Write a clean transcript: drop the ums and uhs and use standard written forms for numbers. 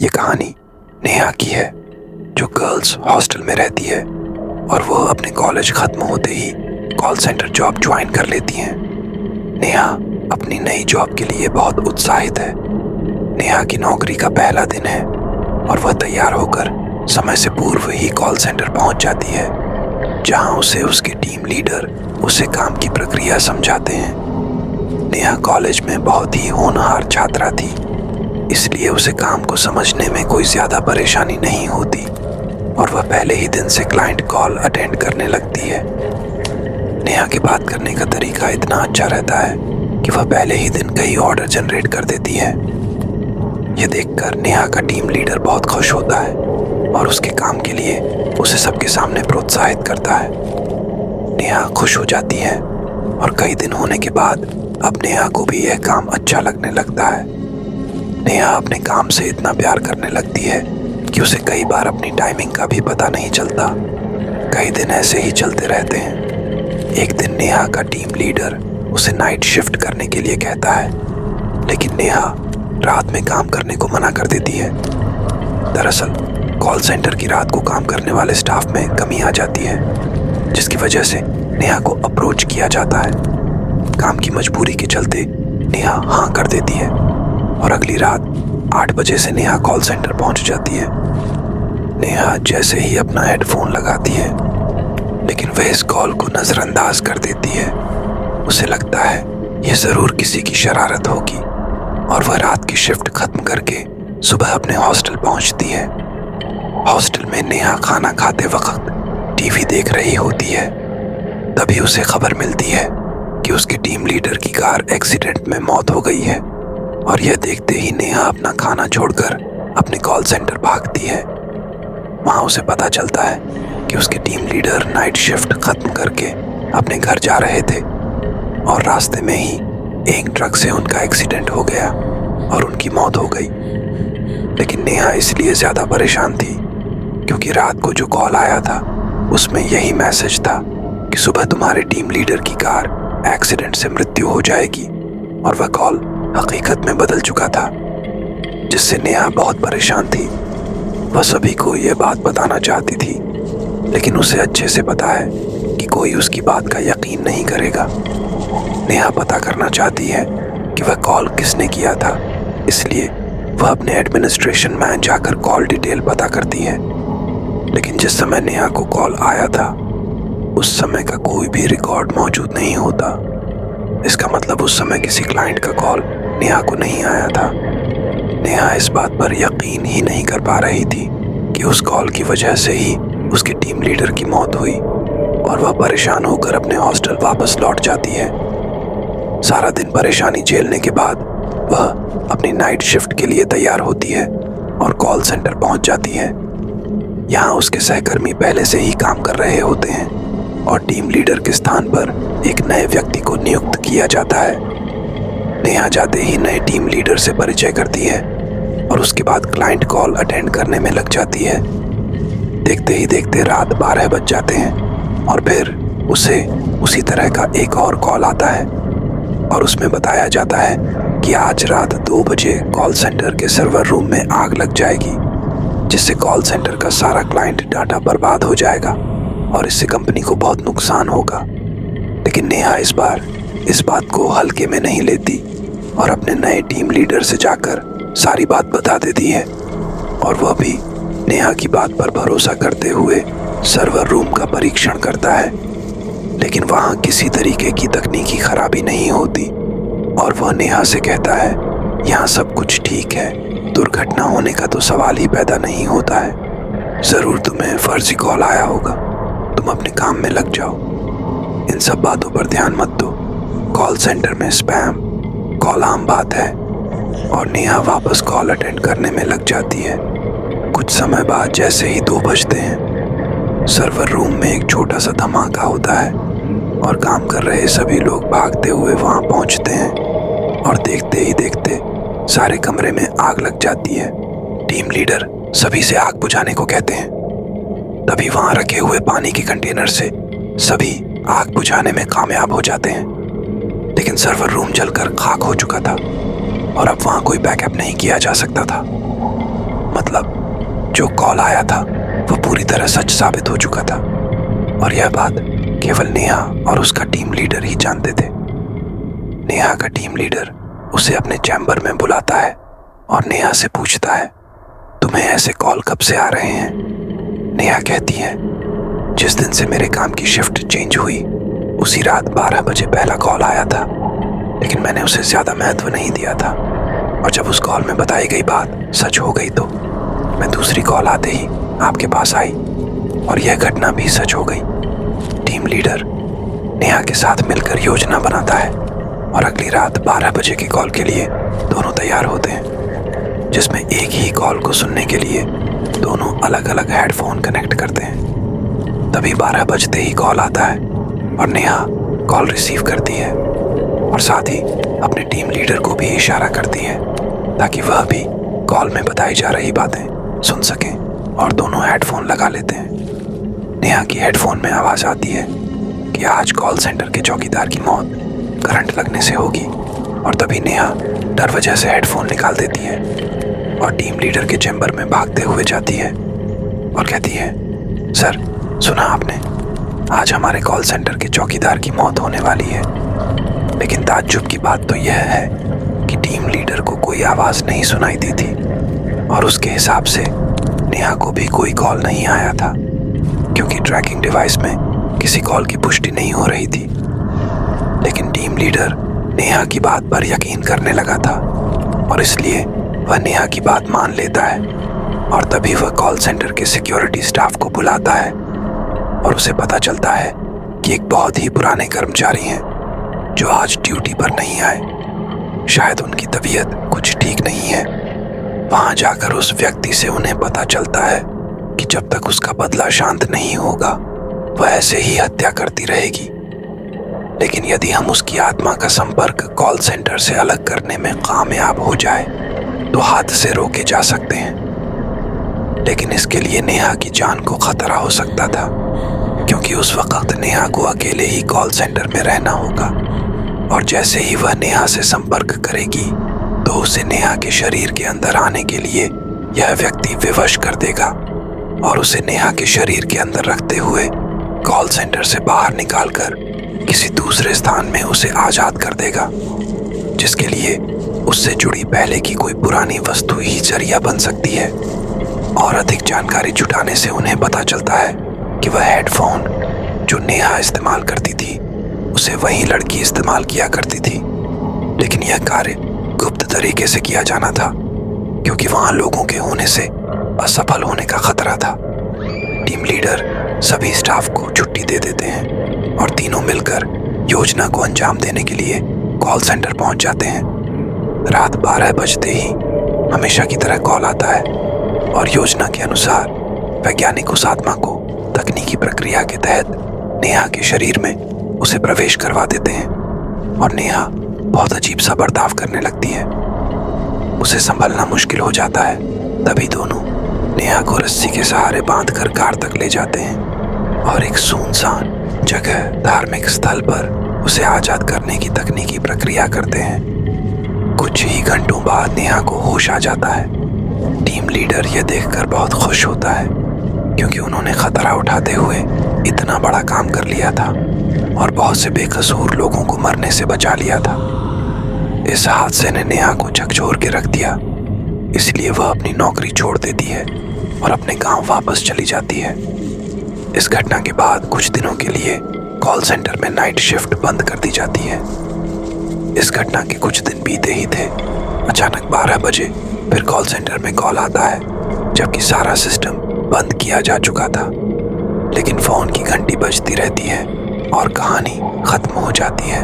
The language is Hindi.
ये कहानी नेहा की है, जो गर्ल्स हॉस्टल में रहती है और वो अपने कॉलेज खत्म होते ही कॉल सेंटर जॉब ज्वाइन कर लेती हैं। नेहा अपनी नई जॉब के लिए बहुत उत्साहित है। नेहा की नौकरी का पहला दिन है और वह तैयार होकर समय से पूर्व ही कॉल सेंटर पहुंच जाती है, जहां उसे उसके टीम लीडर उसे काम की प्रक्रिया समझाते हैं। नेहा कॉलेज में बहुत ही होनहार छात्रा थी, इसलिए उसे काम को समझने में कोई ज्यादा परेशानी नहीं होती और वह पहले ही दिन से क्लाइंट कॉल अटेंड करने लगती है। नेहा के बात करने का तरीका इतना अच्छा रहता है कि वह पहले ही दिन कई ऑर्डर जनरेट कर देती है। यह देखकर नेहा का टीम लीडर बहुत खुश होता है और उसके काम के लिए उसे सबके सामने प्रोत्साहित करता है। नेहा खुश हो जाती है और कई दिन होने के बाद अब नेहा को भी यह काम अच्छा लगने लगता है। नेहा अपने काम से इतना प्यार करने लगती है कि उसे कई बार अपनी टाइमिंग का भी पता नहीं चलता। कई दिन ऐसे ही चलते रहते हैं। एक दिन नेहा का टीम लीडर उसे नाइट शिफ्ट करने के लिए कहता है, लेकिन नेहा रात में काम करने को मना कर देती है। दरअसल कॉल सेंटर की रात को काम करने वाले स्टाफ में कमी आ जाती है, जिसकी वजह से नेहा को अप्रोच किया जाता है। काम की मजबूरी के चलते नेहा हाँ कर देती है और अगली रात 8 बजे से नेहा कॉल सेंटर पहुंच जाती है। नेहा जैसे ही अपना हेडफोन लगाती है, लेकिन वह इस कॉल को नजरअंदाज कर देती है। उसे लगता है यह जरूर किसी की शरारत होगी और वह रात की शिफ्ट खत्म करके सुबह अपने हॉस्टल पहुंचती है। हॉस्टल में नेहा खाना खाते वक्त टीवी देख रही होती है। तभी उसे खबर मिलती है कि उसके टीम लीडर की कार एक्सीडेंट में मौत हो गई है और यह देखते ही नेहा अपना खाना छोड़कर अपने कॉल सेंटर भागती है। वहां उसे पता चलता है कि उसके टीम लीडर नाइट शिफ्ट खत्म करके अपने घर जा रहे थे और रास्ते में ही एक ट्रक से उनका एक्सीडेंट हो गया और उनकी मौत हो गई। लेकिन नेहा इसलिए ज्यादा परेशान थी क्योंकि रात को जो कॉल आया था उसमें यही मैसेज था कि सुबह तुम्हारे टीम लीडर की कार एक्सीडेंट से मृत्यु हो जाएगी, और वह कॉल हकीकत में बदल चुका था, जिससे नेहा बहुत परेशान थी। वह सभी को यह बात बताना चाहती थी, लेकिन उसे अच्छे से पता है कि कोई उसकी बात का यकीन नहीं करेगा। नेहा पता करना चाहती है कि वह कॉल किसने किया था, इसलिए वह अपने एडमिनिस्ट्रेशन में जाकर कॉल डिटेल पता करती है। लेकिन जिस समय नेहा को कॉल आया था उस समय का कोई भी रिकॉर्ड मौजूद नहीं होता। इसका मतलब उस समय किसी क्लाइंट का कॉल नेहा को नहीं आया था। नेहा इस बात पर यकीन ही नहीं कर पा रही थी कि उस कॉल की वजह से ही उसके टीम लीडर की मौत हुई, और वह परेशान होकर अपने हॉस्टल वापस लौट जाती है। सारा दिन परेशानी झेलने के बाद वह अपनी नाइट शिफ्ट के लिए तैयार होती है और कॉल सेंटर पहुंच जाती है। यहाँ उसके सहकर्मी पहले से ही काम कर रहे होते हैं और टीम लीडर के स्थान पर एक नए व्यक्ति को नियुक्त किया जाता है। नेहा जाते ही नए टीम लीडर से परिचय करती है और उसके बाद क्लाइंट कॉल अटेंड करने में लग जाती है। देखते ही देखते रात 12 बज जाते हैं और फिर उसे उसी तरह का एक और कॉल आता है और उसमें बताया जाता है कि आज रात 2 बजे कॉल सेंटर के सर्वर रूम में आग लग जाएगी, जिससे कॉल सेंटर का सारा क्लाइंट डाटा बर्बाद हो जाएगा और इससे कंपनी को बहुत नुकसान होगा। लेकिन नेहा इस बार इस बात को हल्के में नहीं लेती और अपने नए टीम लीडर से जाकर सारी बात बता देती है, और वह भी नेहा की बात पर भरोसा करते हुए सर्वर रूम का परीक्षण करता है। लेकिन वहां किसी तरीके की तकनीकी खराबी नहीं होती और वह नेहा से कहता है, यहाँ सब कुछ ठीक है, दुर्घटना होने का तो सवाल ही पैदा नहीं होता है। जरूर तुम्हें फर्जी कॉल आया होगा, तुम अपने काम में लग जाओ। इन सब बातों पर ध्यान मत दो। कॉल सेंटर में स्पैम कॉल आम बात है। और नेहा वापस कॉल अटेंड करने में लग जाती है। कुछ समय बाद जैसे ही 2 बजते हैं, सर्वर रूम में एक छोटा सा धमाका होता है और काम कर रहे सभी लोग भागते हुए वहां पहुंचते हैं और देखते ही देखते सारे कमरे में आग लग जाती है। टीम लीडर सभी से आग बुझाने को कहते हैं। तभी वहां रखे हुए पानी के कंटेनर से सभी आग बुझाने में कामयाब हो जाते हैं, लेकिन सर्वर रूम जलकर खाक हो चुका था और अब वहां कोई बैकअप नहीं किया जा सकता था। जो कॉल आया था वो पूरी तरह सच साबित हो चुका था और यह बात केवल नेहा और उसका टीम लीडर ही जानते थे। नेहा का टीम लीडर उसे अपने चैम्बर में बुलाता है और नेहा से पूछता है, तुम्हें ऐसे कॉल कब से आ रहे हैं? नेहा कहती है, जिस दिन से मेरे काम की शिफ्ट चेंज हुई उसी रात 12 बजे पहला कॉल आया था, लेकिन मैंने उसे ज्यादा महत्व नहीं दिया था और जब उस कॉल में बताई गई बात सच हो गई तो मैं दूसरी कॉल आते ही आपके पास आई और यह घटना भी सच हो गई। टीम लीडर नेहा के साथ मिलकर योजना बनाता है और अगली रात 12 बजे की कॉल के लिए दोनों तैयार होते हैं, जिसमें एक ही कॉल को सुनने के लिए दोनों अलग अलग हेडफोन कनेक्ट करते हैं। तभी 12 बजते ही कॉल आता है और नेहा कॉल रिसीव करती है और साथ ही अपने टीम लीडर को भी इशारा करती है ताकि वह भी कॉल में बताई जा रही बातें सुन सकें और दोनों हेडफोन लगा लेते हैं। नेहा की हेडफोन में आवाज़ आती है कि आज कॉल सेंटर के चौकीदार की मौत करंट लगने से होगी और तभी नेहा डर वजह से हेडफोन निकाल देती है और टीम लीडर के चैम्बर में भागते हुए जाती है और कहती है, सर सुना आपने, आज हमारे कॉल सेंटर के चौकीदार की मौत होने वाली है। लेकिन ताज्जुब की बात तो यह है कि टीम लीडर को कोई आवाज़ नहीं सुनाई दी थी और उसके हिसाब से नेहा को भी कोई कॉल नहीं आया था क्योंकि ट्रैकिंग डिवाइस में किसी कॉल की पुष्टि नहीं हो रही थी। लेकिन टीम लीडर नेहा की बात पर यकीन करने लगा था और इसलिए वह नेहा की बात मान लेता है और तभी वह कॉल सेंटर के सिक्योरिटी स्टाफ को बुलाता है और उसे पता चलता है कि एक बहुत ही पुराने कर्मचारी हैं जो आज ड्यूटी पर नहीं आए। शायद उनकी तबीयत कुछ ठीक नहीं है। वहां जाकर उस व्यक्ति से उन्हें पता चलता है कि जब तक उसका बदला शांत नहीं होगा वह ऐसे ही हत्या करती रहेगी। लेकिन यदि हम उसकी आत्मा का संपर्क कॉल सेंटर से अलग करने में कामयाब हो जाए तो हाथ से रोके जा सकते हैं। लेकिन इसके लिए नेहा की जान को खतरा हो सकता था क्योंकि उस वक्त नेहा को अकेले ही कॉल सेंटर में रहना होगा और जैसे ही वह नेहा से संपर्क करेगी तो उसे नेहा के शरीर के अंदर आने के लिए यह व्यक्ति विवश कर देगा और उसे नेहा के शरीर के अंदर रखते हुए कॉल सेंटर से बाहर निकालकर किसी दूसरे स्थान में उसे आजाद कर देगा, जिसके लिए उससे जुड़ी पहले की कोई पुरानी वस्तु ही जरिया बन सकती है। और अधिक जानकारी जुटाने से उन्हें पता चलता है कि वह हेडफोन जो नेहा इस्तेमाल करती थी उसे वही लड़की इस्तेमाल किया करती थी, लेकिन यह कार्य गुप्त तरीके से किया जाना था क्योंकि वहां लोगों के होने से असफल होने का खतरा था। टीम लीडर सभी स्टाफ को छुट्टी दे देते हैं और तीनों मिलकर योजना को अंजाम देने के लिए कॉल सेंटर पहुंच जाते हैं। रात 12 बजते ही हमेशा की तरह कॉल आता है और योजना के अनुसार वैज्ञानिक उस आत्मा को तकनीकी प्रक्रिया के तहत नेहा के शरीर में उसे प्रवेश करवा देते हैं और नेहा बहुत अजीब सा बर्ताव करने लगती है। उसे संभलना मुश्किल हो जाता है। तभी दोनों नेहा को रस्सी के सहारे बांधकर कार तक ले जाते हैं और एक सुनसान जगह धार्मिक स्थल पर उसे आजाद करने की तकनीकी प्रक्रिया करते हैं। कुछ ही घंटों बाद नेहा को होश आ जाता है। टीम लीडर यह देखकर बहुत खुश होता है क्योंकि उन्होंने खतरा उठाते हुए इतना बड़ा काम कर लिया था और बहुत से बेकसूर लोगों को मरने से बचा लिया था। इस हादसे ने नेहा को झकझोर के रख दिया, इसलिए वह अपनी नौकरी छोड़ देती है और अपने गांव वापस चली जाती है। इस घटना के बाद कुछ दिनों के लिए कॉल सेंटर में नाइट शिफ्ट बंद कर दी जाती है। इस घटना के कुछ दिन बीते ही थे, अचानक 12 बजे फिर कॉल सेंटर में कॉल आता है जबकि सारा सिस्टम बंद किया जा चुका था। लेकिन फोन की घंटी बजती रहती है और कहानी खत्म हो जाती है।